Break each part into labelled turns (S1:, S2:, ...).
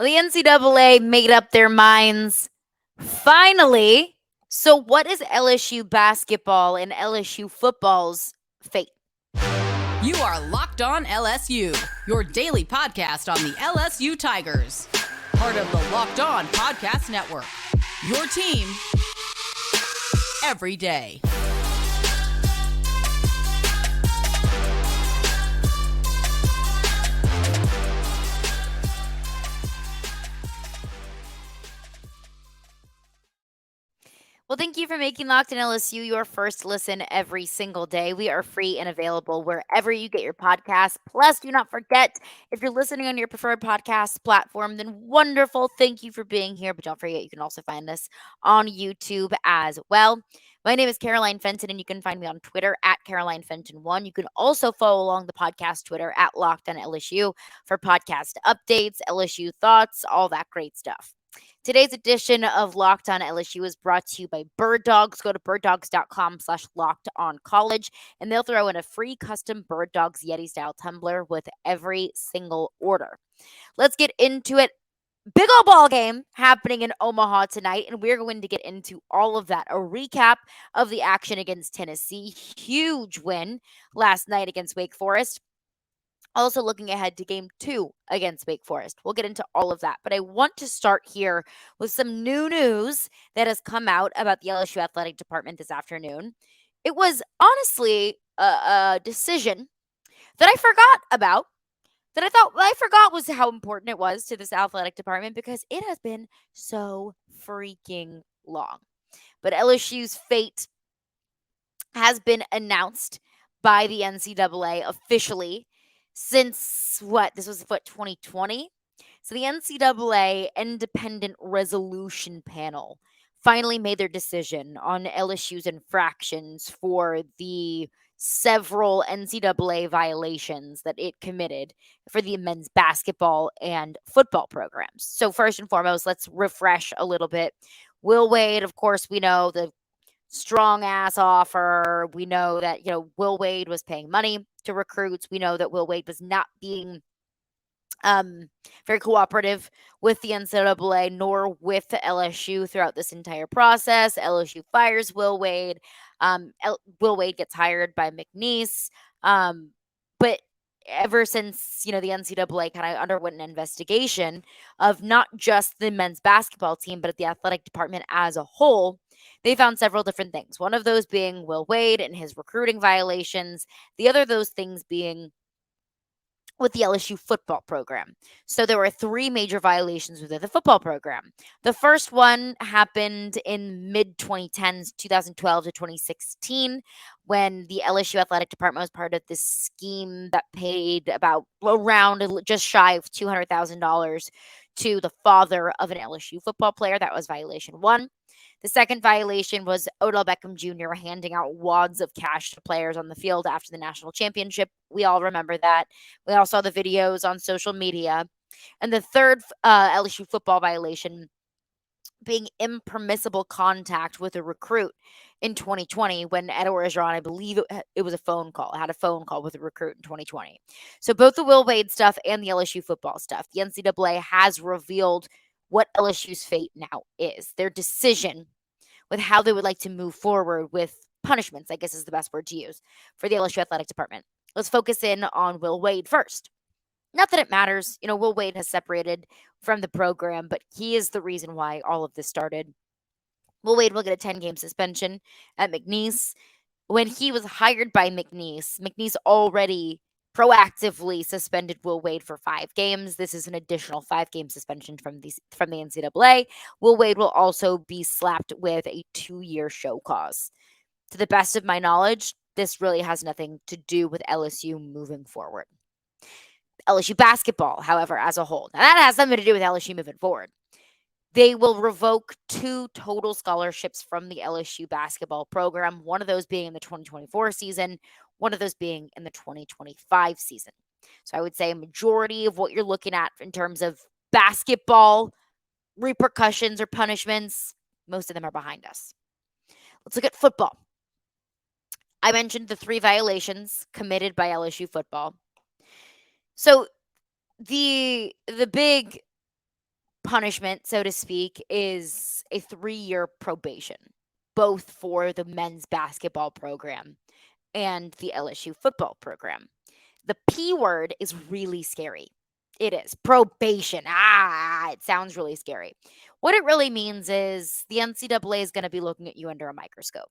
S1: Well, the NCAA made up their minds finally. So, what is LSU basketball and LSU football's fate?
S2: You are Locked On LSU, your daily podcast on the LSU Tigers. Part of the Locked On Podcast Network. Your team every day.
S1: Well, thank you for making Locked On LSU your first listen every single day. We are free and available wherever you get your podcasts. Plus, do not forget, if you're listening on your preferred podcast platform, then wonderful. Thank you for being here. But don't forget, you can also find us on YouTube as well. My name is Caroline Fenton, and you can find me on Twitter at Caroline Fenton1. You can also follow along the podcast Twitter at Locked On LSU for podcast updates, LSU thoughts, all that great stuff. Today's edition of Locked On LSU is brought to you by Bird Dogs. Go to birddogs.com/lockedoncollege, and they'll throw in a free custom Bird Dogs Yeti-style tumbler with every single order. Let's get into it. Big old ball game happening in Omaha tonight, and we're going to get into all of that. A recap of the action against Tennessee. Huge win last night against Wake Forest. Also looking ahead to game 2 against Wake Forest. We'll get into all of that. But I want to start here with some new news that has come out about the LSU Athletic Department this afternoon. It was honestly a decision that I forgot about, that I forgot was how important it was to this athletic department because it has been so freaking long. But LSU's fate has been announced by the NCAA officially. Since this was 2020? So the NCAA Independent Resolution Panel finally made their decision on LSU's infractions for the several NCAA violations that it committed for the men's basketball and football programs. So first and foremost, let's refresh a little bit. Will Wade, of course, we know the strong ass offer. We know that, Will Wade was paying money to recruits. We know that Will Wade was not being very cooperative with the NCAA nor with the LSU throughout this entire process. LSU fires Will Wade. Will Wade gets hired by McNeese. But ever since, the NCAA kind of underwent an investigation of not just the men's basketball team, but the athletic department as a whole, they found several different things. One of those being Will Wade and his recruiting violations. The other of those things being with the LSU football program. So there were 3 major violations within the football program. The first one happened in mid-2010s, 2012 to 2016, when the LSU athletic department was part of this scheme that paid about around just shy of $200,000 to the father of an LSU football player. That was violation 1. The second violation was Odell Beckham Jr. handing out wads of cash to players on the field after the national championship. We all remember that. We all saw the videos on social media. And the third LSU football violation being impermissible contact with a recruit in 2020 when Ed Orgeron, I believe it was a phone call, had a phone call with a recruit in 2020. So both the Will Wade stuff and the LSU football stuff, the NCAA has revealed what LSU's fate now is, their decision with how they would like to move forward with punishments, I guess is the best word to use, for the LSU athletic department. Let's focus in on Will Wade first. Not that it matters. Will Wade has separated from the program, but he is the reason why all of this started. Will Wade will get a 10-game suspension at McNeese. When he was hired by McNeese, McNeese already proactively suspended Will Wade for 5 games. This is an additional 5-game suspension from the NCAA. Will Wade will also be slapped with a 2-year show cause. To the best of my knowledge, this really has nothing to do with LSU moving forward. LSU basketball, however, as a whole. Now, that has something to do with LSU moving forward. They will revoke 2 total scholarships from the LSU basketball program, one of those being in the 2024 season, one of those being in the 2025 season. So I would say a majority of what you're looking at in terms of basketball repercussions or punishments, most of them are behind us. Let's look at football. I mentioned the 3 violations committed by LSU football. So the big punishment, so to speak, is a 3-year probation, both for the men's basketball program and the LSU football program. The P word is really scary. It is probation. It sounds really scary. What it really means is the NCAA is going to be looking at you under a microscope.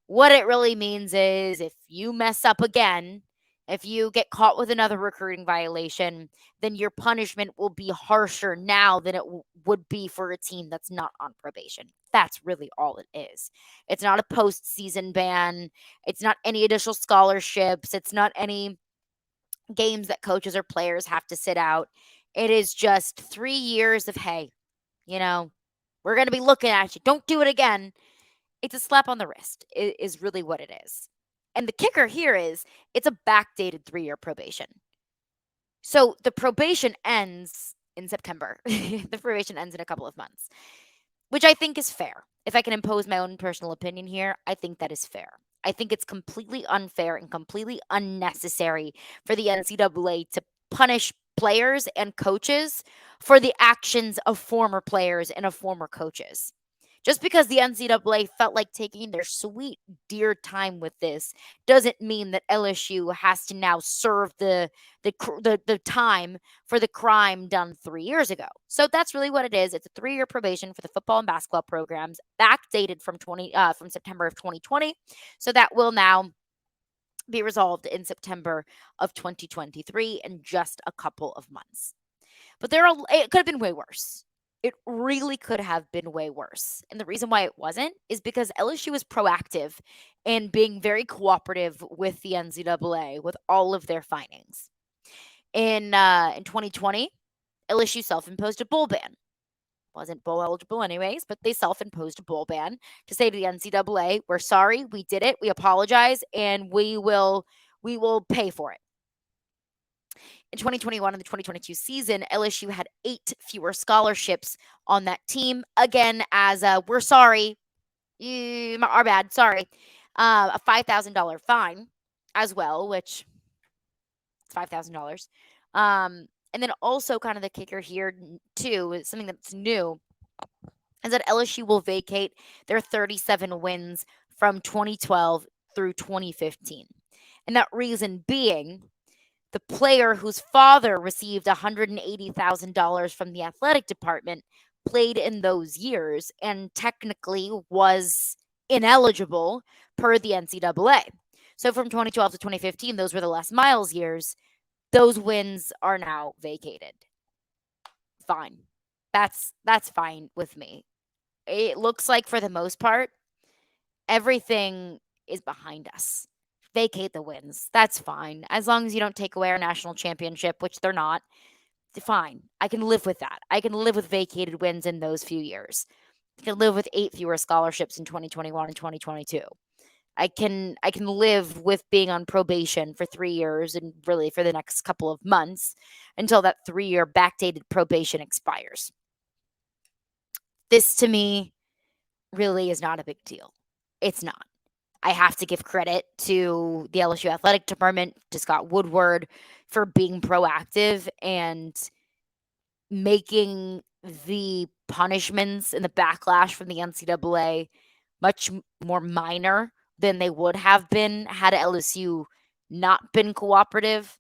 S1: What it really means is if you mess up again, if you get caught with another recruiting violation, then your punishment will be harsher now than it would be for a team that's not on probation. That's really all it is. It's not a postseason ban. It's not any additional scholarships. It's not any games that coaches or players have to sit out. It is just 3 years of, hey, you know, we're going to be looking at you. Don't do it again. It's a slap on the wrist, is really what it is. And the kicker here is it's a backdated 3-year probation. So the probation ends in September. The probation ends in a couple of months, which I think is fair. If I can impose my own personal opinion here, I think that is fair. I think it's completely unfair and completely unnecessary for the NCAA to punish players and coaches for the actions of former players and of former coaches. Just because the NCAA felt like taking their sweet, dear time with this doesn't mean that LSU has to now serve the time for the crime done 3 years ago. So that's really what it is. It's a 3-year probation for the football and basketball programs, backdated from September of 2020. So that will now be resolved in September of 2023 in just a couple of months. But it could have been way worse. It really could have been way worse. And the reason why it wasn't is because LSU was proactive in being very cooperative with the NCAA with all of their findings. In 2020, LSU self-imposed a bowl ban. Wasn't bowl eligible anyways, but they self-imposed a bowl ban to say to the NCAA, we're sorry, we did it, we apologize, and we will pay for it. In 2021 and the 2022 season, LSU had 8 fewer scholarships on that team. Again, as we're sorry, our bad, sorry. A $5,000 fine as well, which is $5,000. And then also kind of the kicker here too, is something that's new, is that LSU will vacate their 37 wins from 2012 through 2015. And that reason being, the player whose father received $180,000 from the athletic department played in those years and technically was ineligible per the NCAA. So from 2012 to 2015, those were the Les Miles years. Those wins are now vacated. Fine. That's fine with me. It looks like for the most part, everything is behind us. Vacate the wins. That's fine. As long as you don't take away our national championship, which they're not, fine. I can live with that. I can live with vacated wins in those few years. I can live with 8 fewer scholarships in 2021 and 2022. I can live with being on probation for 3 years and really for the next couple of months until that 3-year backdated probation expires. This to me really is not a big deal. It's not. I have to give credit to the LSU athletic department, to Scott Woodward, for being proactive and making the punishments and the backlash from the NCAA much more minor than they would have been had LSU not been cooperative,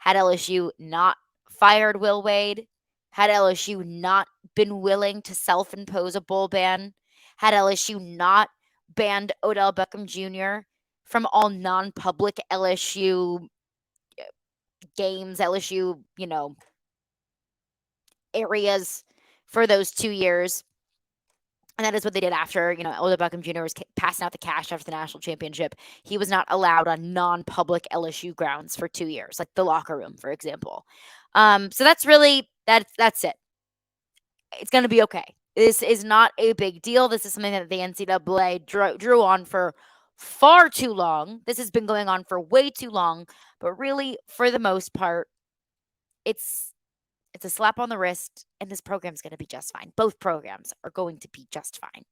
S1: had LSU not fired Will Wade, had LSU not been willing to self-impose a bowl ban, had LSU not banned Odell Beckham Jr. from all non-public LSU games, LSU, areas for those 2 years. And that is what they did after, Odell Beckham Jr. was passing out the cash after the national championship. He was not allowed on non-public LSU grounds for 2 years, like the locker room, for example. So that's really, that's it. It's going to be okay. This is not a big deal. This is something that the NCAA drew on for far too long. This has been going on for way too long. But really, for the most part, it's a slap on the wrist, and this program's going to be just fine. Both programs are going to be just fine.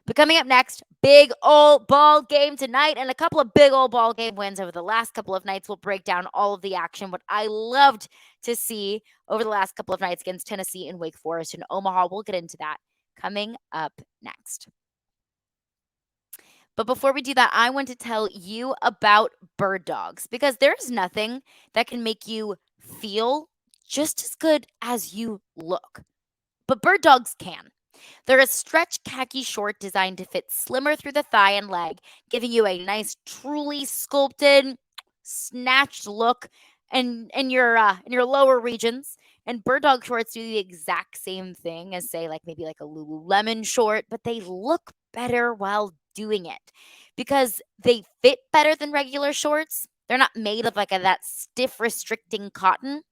S1: But coming up next, big old ball game tonight and a couple of big old ball game wins over the last couple of nights. We'll break down all of the action, what I loved to see over the last couple of nights against Tennessee and Wake Forest and Omaha. We'll get into that coming up next. But before we do that, I want to tell you about bird dogs because there's nothing that can make you feel just as good as you look. But bird dogs can. They're a stretch khaki short designed to fit slimmer through the thigh and leg, giving you a nice, truly sculpted, snatched look in your lower regions. And bird dog shorts do the exact same thing as say like maybe like a Lululemon short, but they look better while doing it because they fit better than regular shorts. They're not made of that stiff restricting cotton,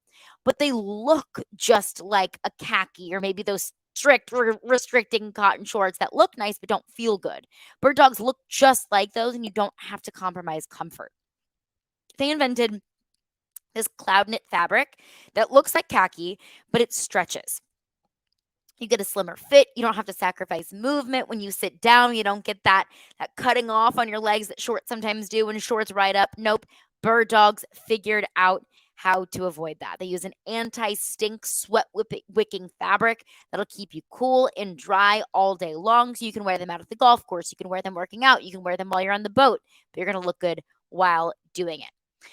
S1: but they look just like a khaki or maybe those strict restricting cotton shorts that look nice but don't feel good. Bird dogs look just like those and you don't have to compromise comfort. They invented this cloud knit fabric that looks like khaki, but it stretches. You get a slimmer fit. You don't have to sacrifice movement when you sit down. You don't get that cutting off on your legs that shorts sometimes do when shorts ride up. Nope. Bird dogs figured out how to avoid that. They use an anti-stink sweat wicking fabric that'll keep you cool and dry all day long. So you can wear them out at the golf course. You can wear them working out. You can wear them while you're on the boat. But you're going to look good while doing it.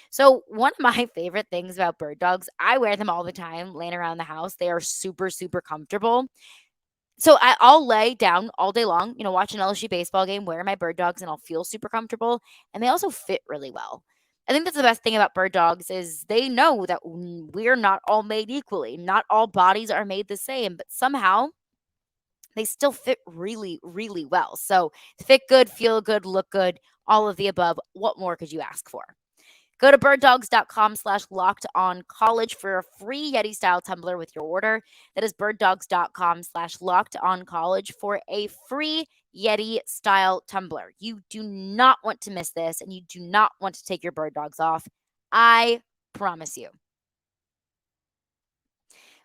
S1: So one of my favorite things about bird dogs, I wear them all the time laying around the house. They are super, super comfortable. So I'll lay down all day long, watch an LSU baseball game, wear my bird dogs, and I'll feel super comfortable. And they also fit really well. I think that's the best thing about bird dogs is they know that we're not all made equally. Not all bodies are made the same, but somehow they still fit really, really well. So fit good, feel good, look good, all of the above. What more could you ask for? Go to birddogs.com/lockedoncollege for a free Yeti style tumbler with your order. That is birddogs.com/lockedoncollege for a free Yeti style tumbler. You do not want to miss this and you do not want to take your bird dogs off. I promise you.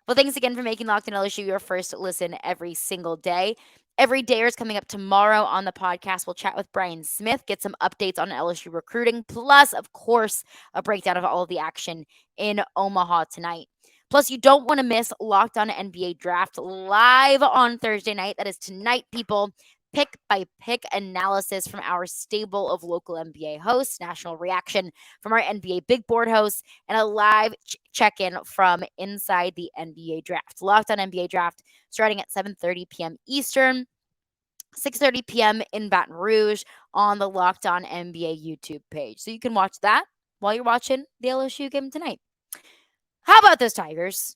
S1: Well, thanks again for making Locked On LSU your first listen every single day. Every day is coming up tomorrow on the podcast. We'll chat with Brian Smith, get some updates on LSU recruiting, plus, of course, a breakdown of all of the action in Omaha tonight. Plus, you don't want to miss Locked On NBA Draft live on Thursday night. That is tonight, people. Pick by pick analysis from our stable of local NBA hosts, national reaction from our NBA big board hosts, and a live check-in from inside the NBA Draft. Locked On NBA Draft starting at 7:30 p.m. Eastern, 6:30 p.m. in Baton Rouge on the Locked On NBA YouTube page. So you can watch that while you're watching the LSU game tonight. How about those Tigers?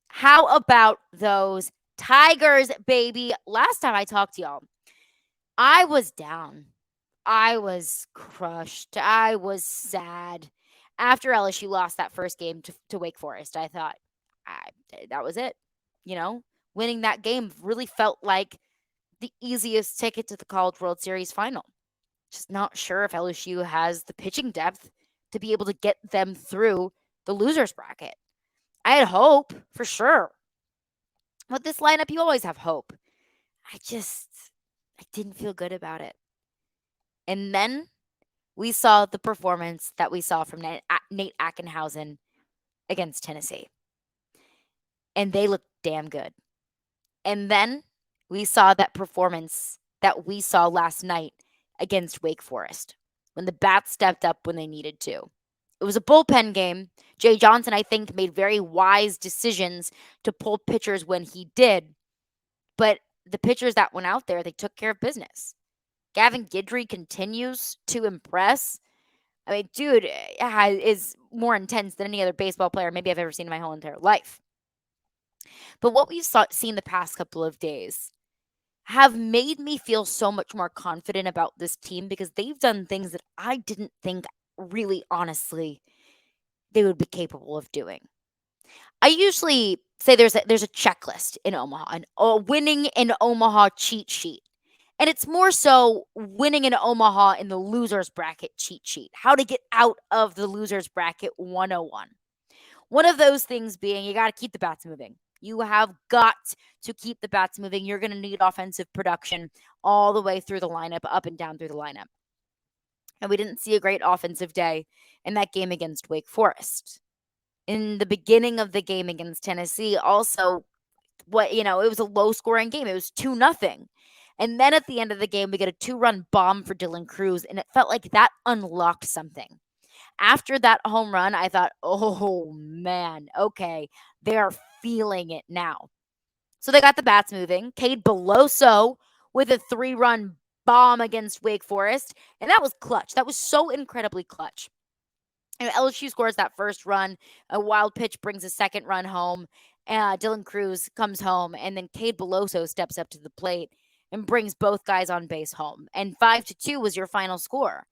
S1: How about those Tigers, baby? Last time I talked to y'all, I was down. I was crushed. I was sad. After LSU lost that first game to Wake Forest, I thought, that was it. Winning that game really felt like the easiest ticket to the College World Series final. Just not sure if LSU has the pitching depth to be able to get them through the losers bracket. I had hope, for sure. With this lineup, you always have hope. I didn't feel good about it. And then we saw the performance that we saw from Nate Ackenhausen against Tennessee. And they looked damn good. And then we saw that performance that we saw last night against Wake Forest when the bats stepped up when they needed to. It was a bullpen game. Jay Johnson, I think, made very wise decisions to pull pitchers when he did. But the pitchers that went out there, they took care of business. Gavin Guidry continues to impress. I mean, dude is more intense than any other baseball player maybe I've ever seen in my whole entire life. But what we've seen the past couple of days have made me feel so much more confident about this team because they've done things that I didn't think really honestly they would be capable of doing. I usually say there's a checklist in Omaha, a winning in Omaha cheat sheet. And it's more so winning in Omaha in the losers bracket cheat sheet. How to get out of the losers bracket 101. One of those things being you got to keep the bats moving. You have got to keep the bats moving. You're going to need offensive production all the way through the lineup, up and down through the lineup. And we didn't see a great offensive day in that game against Wake Forest. In the beginning of the game against Tennessee, also, it was a low scoring game. It was 2-0. And then at the end of the game, we get a 2-run bomb for Dylan Cruz, and it felt like that unlocked something. After that home run, I thought, oh man, okay, they are feeling it now. So they got the bats moving. Cade Beloso with a 3-run bomb against Wake Forest, and that was clutch. That was so incredibly clutch. And LSU scores that first run. A wild pitch brings a second run home. Dylan Cruz comes home, and then Cade Beloso steps up to the plate and brings both guys on base home. And 5-2 was your final score.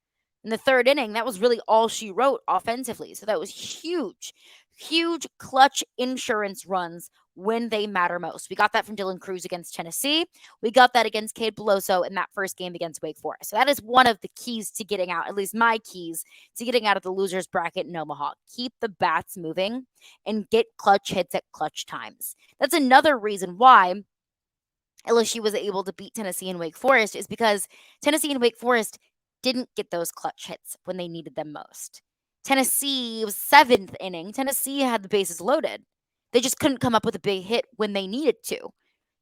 S1: In the third inning, that was really all she wrote offensively. So that was huge, huge clutch insurance runs when they matter most. We got that from Dylan Cruz against Tennessee. We got that against Cade Beloso in that first game against Wake Forest. So that is one of the keys to getting out, at least my keys to getting out of the losers bracket in Omaha. Keep the bats moving and get clutch hits at clutch times. That's another reason why LSU was able to beat Tennessee and Wake Forest, is because Tennessee and Wake Forest didn't get those clutch hits when they needed them most. Tennessee was 7th inning. Tennessee had the bases loaded. They just couldn't come up with a big hit when they needed to.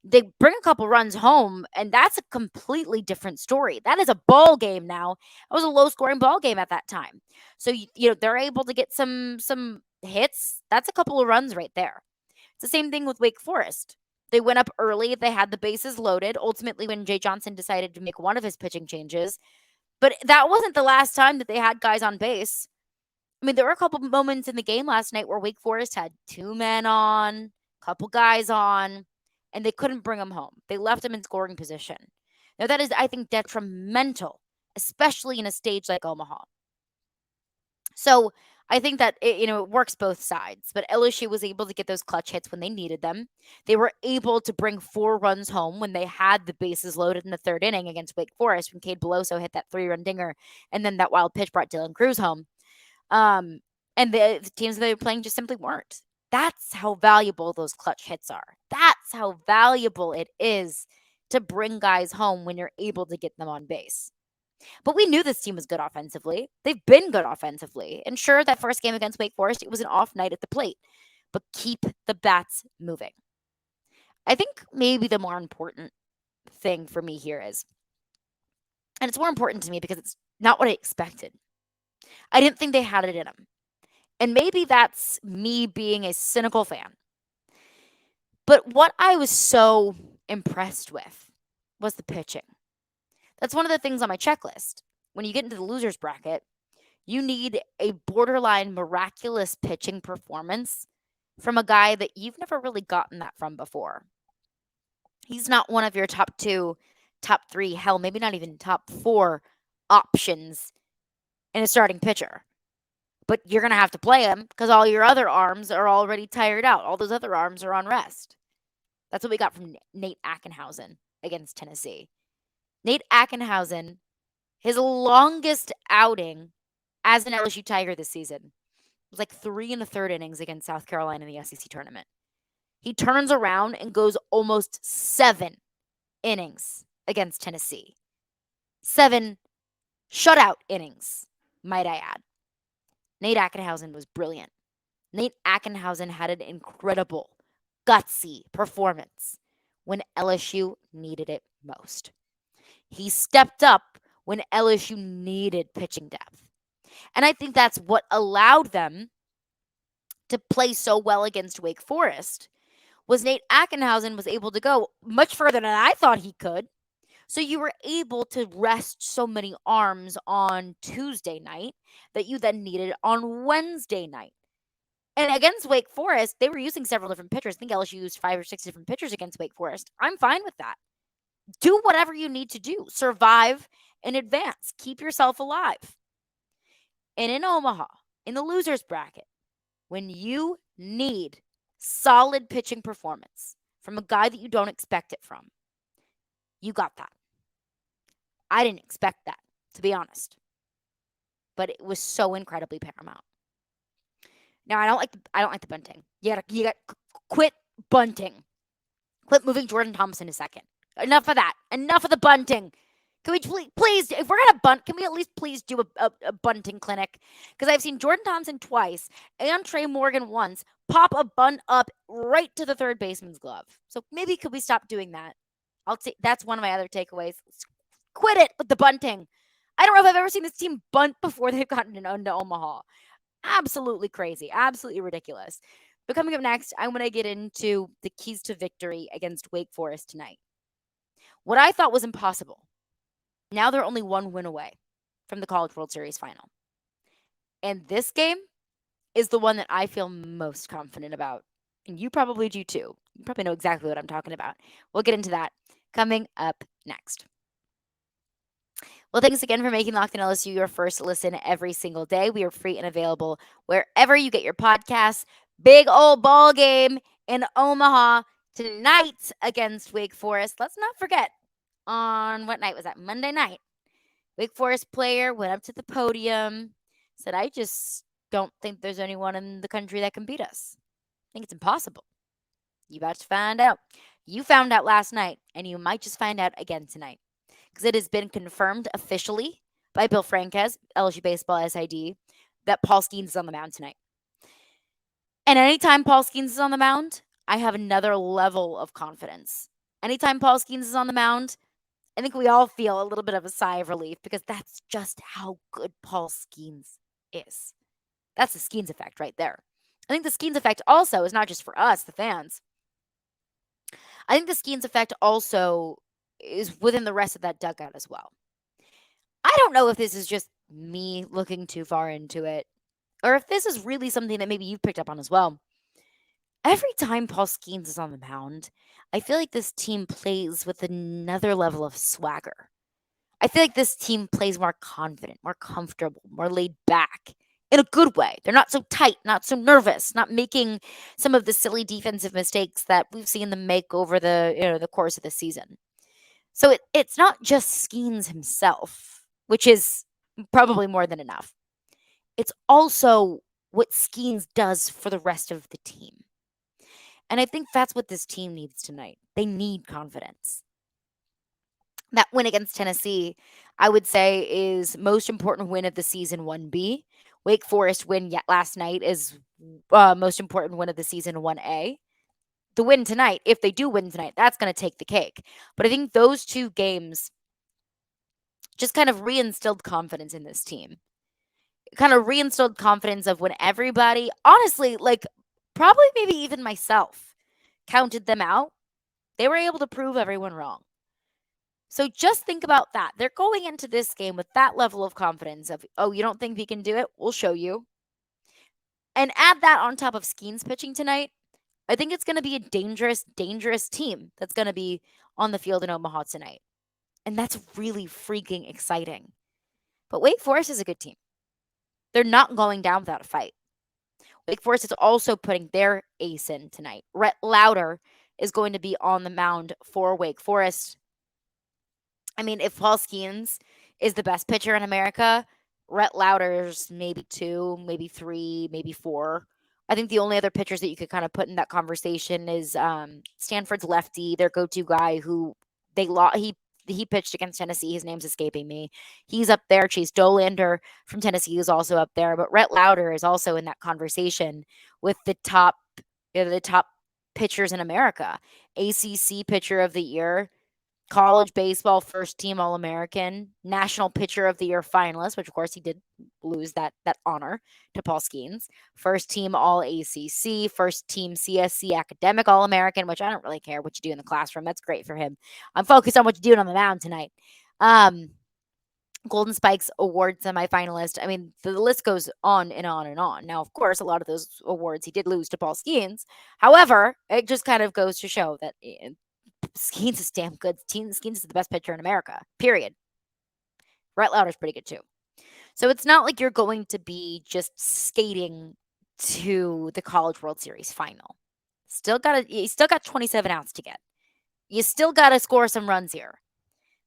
S1: They bring a couple runs home, and that's a completely different story. That is a ball game now. It was a low-scoring ball game at that time. So, they're able to get some hits. That's a couple of runs right there. It's the same thing with Wake Forest. They went up early. They had the bases loaded. Ultimately, when Jay Johnson decided to make one of his pitching changes, but that wasn't the last time that they had guys on base. I mean, there were a couple moments in the game last night where Wake Forest had 2 men on, a couple guys on, and they couldn't bring them home. They left them in scoring position. Now, that is, I think, detrimental, especially in a stage like Omaha. So I think that it works both sides, but LSU was able to get those clutch hits when they needed them. They were able to bring 4 runs home when they had the bases loaded in the third inning against Wake Forest when Cade Beloso hit that 3-run dinger, and then that wild pitch brought Dylan Cruz home. And the teams that they were playing just simply weren't. That's how valuable those clutch hits are. That's how valuable it is to bring guys home when you're able to get them on base. But we knew this team was good offensively. They've been good offensively. And sure, that first game against Wake Forest, it was an off night at the plate. But keep the bats moving. I think maybe the more important thing for me here is, and it's more important to me because it's not what I expected. I didn't think they had it in them. And maybe that's me being a cynical fan. But what I was so impressed with was the pitching. That's one of the things on my checklist. When you get into the losers bracket, you need a borderline miraculous pitching performance from a guy that you've never really gotten that from before. He's not one of your top 2, top 3, hell, maybe not even top 4 options in a starting pitcher. But you're going to have to play him because all your other arms are already tired out. All those other arms are on rest. That's what we got from Nate Ackenhausen against Tennessee. Nate Ackenhausen, his longest outing as an LSU Tiger this season was like 3 1/3 innings against South Carolina in the SEC tournament. He turns around and goes almost 7 innings against Tennessee. 7 shutout innings, might I add. Nate Ackenhausen was brilliant. Nate Ackenhausen had an incredible, gutsy performance when LSU needed it most. He stepped up when LSU needed pitching depth. And I think that's what allowed them to play so well against Wake Forest, was Nate Ackenhausen was able to go much further than I thought he could. So you were able to rest so many arms on Tuesday night that you then needed on Wednesday night. And against Wake Forest, they were using several different pitchers. I think LSU used 5 or 6 different pitchers against Wake Forest. I'm fine with that. Do whatever you need to do. Survive and advance. Keep yourself alive. And in Omaha, in the losers bracket, when you need solid pitching performance from a guy that you don't expect it from, you got that. I didn't expect that, to be honest. But it was so incredibly paramount. Now, I don't like the bunting. You got quit bunting. Quit moving Jordan Thompson to second. Enough of that. Enough of the bunting. Can we please, if we're gonna bunt, can we at least please do a bunting clinic? Because I've seen Jordan Thompson twice and Trey Morgan once pop a bunt up right to the third baseman's glove. So maybe could we stop doing that? That's one of my other takeaways. Quit it with the bunting. I don't know if I've ever seen this team bunt before they've gotten into Omaha. Absolutely crazy. Absolutely ridiculous. But coming up next, I want to get into the keys to victory against Wake Forest tonight. What I thought was impossible. Now they're only one win away from the College World Series final. And this game is the one that I feel most confident about. And you probably do too. You probably know exactly what I'm talking about. We'll get into that coming up next. Well, thanks again for making Locked On LSU your first listen every single day. We are free and available wherever you get your podcasts. Big old ball game in Omaha tonight against Wake Forest. Let's not forget, on what night was that? Monday night. Wake Forest player went up to the podium, said, I just don't think there's anyone in the country that can beat us. I think it's impossible. You about to find out. You found out last night, and you might just find out again tonight. Because it has been confirmed officially by Bill Franquez, LSU Baseball SID, that Paul Skeens is on the mound tonight. And anytime Paul Skeens is on the mound, I have another level of confidence. Anytime Paul Skeens is on the mound, I think we all feel a little bit of a sigh of relief because that's just how good Paul Skeens is. That's the Skeens effect right there. I think the Skeens effect also is not just for us, the fans. I think the Skeens effect also is within the rest of that dugout as well. I don't know if this is just me looking too far into it or if this is really something that maybe you've picked up on as well. Every time Paul Skeens is on the mound, I feel like this team plays with another level of swagger. I feel like this team plays more confident, more comfortable, more laid back in a good way. They're not so tight, not so nervous, not making some of the silly defensive mistakes that we've seen them make over the course of the season. So it's not just Skeens himself, which is probably more than enough. It's also what Skeens does for the rest of the team. And I think that's what this team needs tonight. They need confidence. That win against Tennessee, I would say, is most important win of the season 1B. Wake Forest win yet last night is most important win of the season 1A. The win tonight, if they do win tonight, that's going to take the cake. But I think those two games just kind of reinstilled confidence in this team. Kind of reinstilled confidence of when everybody, honestly, like probably maybe even myself, counted them out. They were able to prove everyone wrong. So just think about that. They're going into this game with that level of confidence of, oh, you don't think we can do it? We'll show you. And add that on top of Skeens pitching tonight. I think it's going to be a dangerous, dangerous team that's going to be on the field in Omaha tonight. And that's really freaking exciting. But Wake Forest is a good team. They're not going down without a fight. Wake Forest is also putting their ace in tonight. Rhett Lauder is going to be on the mound for Wake Forest. I mean, if Paul Skeens is the best pitcher in America, Rhett Lauder's maybe 2, maybe 3, maybe 4. I think the only other pitchers that you could kind of put in that conversation is Stanford's lefty, their go-to guy who he pitched against Tennessee. His name's escaping me. He's up there. Chase Dolander from Tennessee is also up there. But Rhett Lauder is also in that conversation with the top pitchers in America. ACC Pitcher of the Year, college baseball first team All-American, National Pitcher of the Year finalist, which of course he did lose that honor to Paul Skeens, first team All-ACC, first team CSC Academic All-American, which I don't really care what you do in the classroom. That's great for him. I'm focused on what you're doing on the mound tonight. Golden Spikes Award semifinalist. I mean, the list goes on and on and on. Now, of course, a lot of those awards he did lose to Paul Skeens. However, it just kind of goes to show that Skeens is damn good. Skeens is the best pitcher in America, period. Rhett Lauder's pretty good too. So it's not like you're going to be just skating to the College World Series final. You still got 27 outs to get. You still got to score some runs here.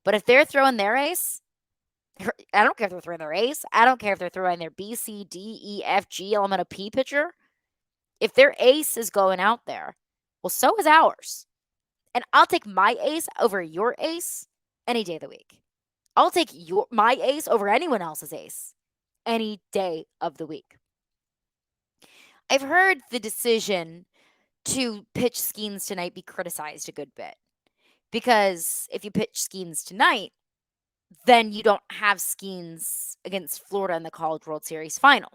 S1: But if they're throwing their ace, I don't care if they're throwing their ace. I don't care if they're throwing their B, C, D, E, F, G, element of P pitcher. If their ace is going out there, Well, so is ours. And I'll take my ace over your ace any day of the week. I'll take my ace over anyone else's ace any day of the week. I've heard the decision to pitch Skeens tonight be criticized a good bit. Because if you pitch Skeens tonight, then you don't have Skeens against Florida in the College World Series final.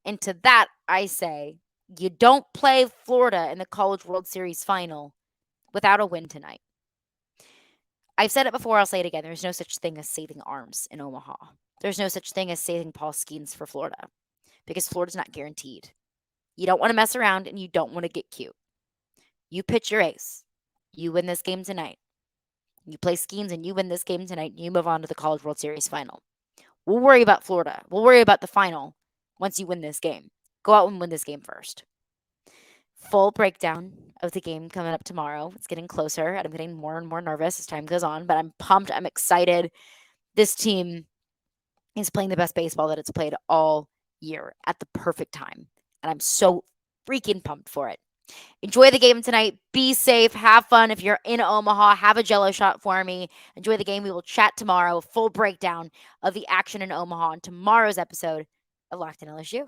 S1: And to that, I say, you don't play Florida in the College World Series final without a win tonight. I've said it before, I'll say it again. There's no such thing as saving arms in Omaha. There's no such thing as saving Paul Skeens for Florida because Florida's not guaranteed. You don't want to mess around and you don't want to get cute. You pitch your ace. You win this game tonight. You play Skeens and you win this game tonight and you move on to the College World Series final. We'll worry about Florida. We'll worry about the final once you win this game. Go out and win this game first. Full breakdown of the game coming up tomorrow. It's getting closer, and I'm getting more and more nervous as time goes on, but I'm pumped. I'm excited. This team is playing the best baseball that it's played all year at the perfect time, and I'm so freaking pumped for it. Enjoy the game tonight. Be safe. Have fun. If you're in Omaha, have a Jello shot for me. Enjoy the game. We will chat tomorrow. Full breakdown of the action in Omaha on tomorrow's episode of Locked On LSU.